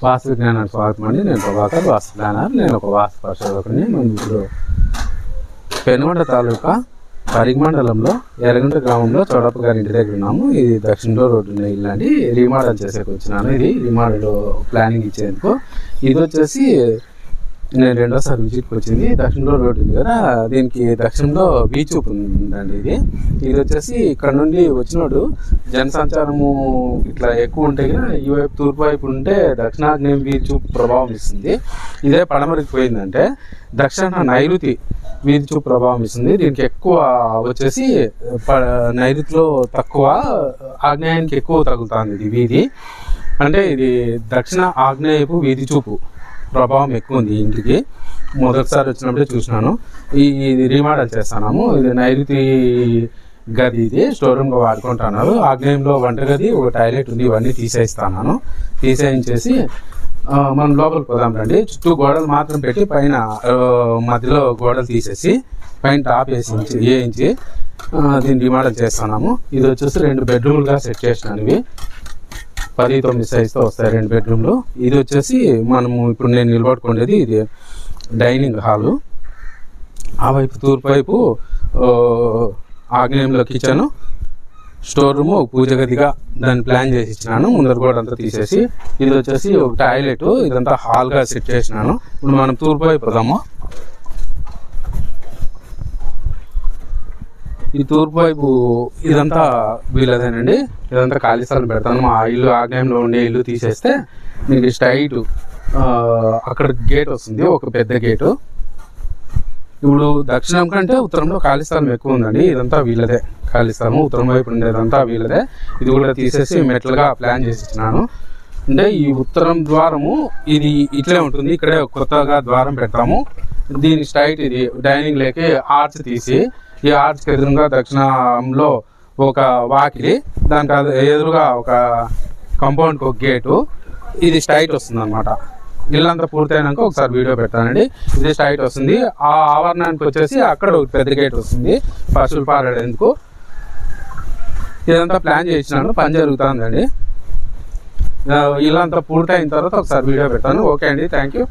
వాస్తు విజ్ఞానానికి స్వాగతం అండి. నేను ప్రభాకర్, వాస్తు ప్లానర్. నేను ఒక వాస్తు పరిశోధకుని. మనం ఇప్పుడు పెనుగొండ తాలూకా పరిగి మండలంలో ఎర్రగుంట గ్రామంలో చౌడప్ప గారి ఇంటి దగ్గర ఉన్నాము. ఇది దక్షిణ రోడ్డు ఉన్న ఇల్లు అండి. రీమోడల్ చేసేకి వచ్చినాను. ఇది రీమోడల్ ప్లానింగ్ ఇచ్చేందుకు. ఇది వచ్చేసి నేను రెండోసారి విజిట్కి వచ్చింది. దక్షిణలో రోడ్డు ఉంది కదా, దీనికి దక్షిణంలో బీచ్ చూపు ఉందండి. ఇది వచ్చేసి ఇక్కడ నుండి వచ్చినోడు జనసంచారము ఇట్లా ఎక్కువ ఉంటే కదా, ఈ వైపు తూర్పు వైపు ఉంటే దక్షిణాగ్నేయం బీచ్ చూపు ప్రభావం ఇస్తుంది. ఇదే పడమరికి పోయిందంటే దక్షిణ నైరుతి వీధి చూపు ప్రభావం ఇస్తుంది. దీనికి ఎక్కువ వచ్చేసి నైరుతిలో తక్కువ, ఆగ్నేయానికి ఎక్కువ తగులుతుంది ఇది వీధి. అంటే ఇది దక్షిణ ఆగ్నేయపు వీధి చూపు ప్రభావం ఎక్కువ ఉంది ఇంటికి. మొదటిసారి వచ్చినప్పుడే చూసినాను. ఇది రీమోడల్ చేస్తున్నాము. ఇది నైరుతి గది, ఇది స్టోర్ రూమ్గా వాడుకుంటున్నారు. ఆగ్నేయంలో వంటగది, ఒక టాయిలెట్ ఉంది. ఇవన్నీ తీసేయించేసి మనం లోపలికి పోదాం రండి. చుట్టూ గోడలు మాత్రం పెట్టి పైన మధ్యలో గోడలు తీసేసి పైన టాప్ వేయించి దీన్ని రీమోడల్ చేస్తున్నాము. ఇది వచ్చేసి 2 బెడ్రూమ్లుగా సెట్ చేసినాను. ఇవి 10-9 సైజుతో వస్తాయి 2 బెడ్రూమ్లు. ఇది వచ్చేసి మనము ఇప్పుడు నేను నిలబడుకునేది ఇది డైనింగ్ హాలు. ఆ వైపు తూర్పు వైపు ఆగ్నేయంలో కిచెను, స్టోర్ రూము, పూజ గదిగా దాన్ని ప్లాన్ చేసి ఇచ్చినాను. ముందర కూడా అంతా తీసేసి ఇది వచ్చేసి ఒక టాయిలెట్, ఇదంతా హాల్గా సెట్ చేసినాను. ఇప్పుడు మనం తూర్పు వైపు పోదాము. ఈ తూర్పు వైపు ఇదంతా వీలదేనండి. ఇదంతా ఖాళీ స్థలం పెడతాను. మా ఇల్లు ఆగ్నేయంలో ఉండే ఇల్లు తీసేస్తే మీకు స్ట్రైట్ అక్కడ గేట్ వస్తుంది, ఒక పెద్ద గేటు. ఇప్పుడు దక్షిణం కంటే ఉత్తరంలో ఖాళీ స్థలం ఎక్కువ ఉందండి. ఇదంతా వీలదే ఖాళీ స్థలం, ఉత్తరం వైపు ఉండేదంతా వీలదే. ఇది కూడా తీసేసి మెట్లుగా ప్లాన్ చేసి ఇచ్చినాను. అంటే ఈ ఉత్తరం ద్వారము ఇది ఇట్లే ఉంటుంది. ఇక్కడే కొత్తగా ద్వారం పెడతాము. దీని స్ట్రైట్ ఇది డైనింగ్ లేకి ఆర్చ్ తీసి, ఈ ఆర్చ్కి ఎదురుగా దక్షిణంలో ఒక వాకిలి, దానికి ఎదురుగా ఒక కాంపౌండ్కి ఒక గేటు. ఇది స్ట్రైట్ వస్తుంది అనమాట. ఇల్లంతా పూర్తయినాక ఒకసారి వీడియో పెడతానండి. ఇది స్ట్రైట్ వస్తుంది. ఆ ఆవరణానికి వచ్చేసి అక్కడ ఒక పెద్ద గేట్ వస్తుంది పశువులు పారేందుకు. ఇదంతా ప్లాన్ చేసినాను, పని జరుగుతుందండి. ఇల్లంతా పూర్తయిన తర్వాత ఒకసారి వీడియో పెడతాను. ఓకే అండి, థ్యాంక్ యూ.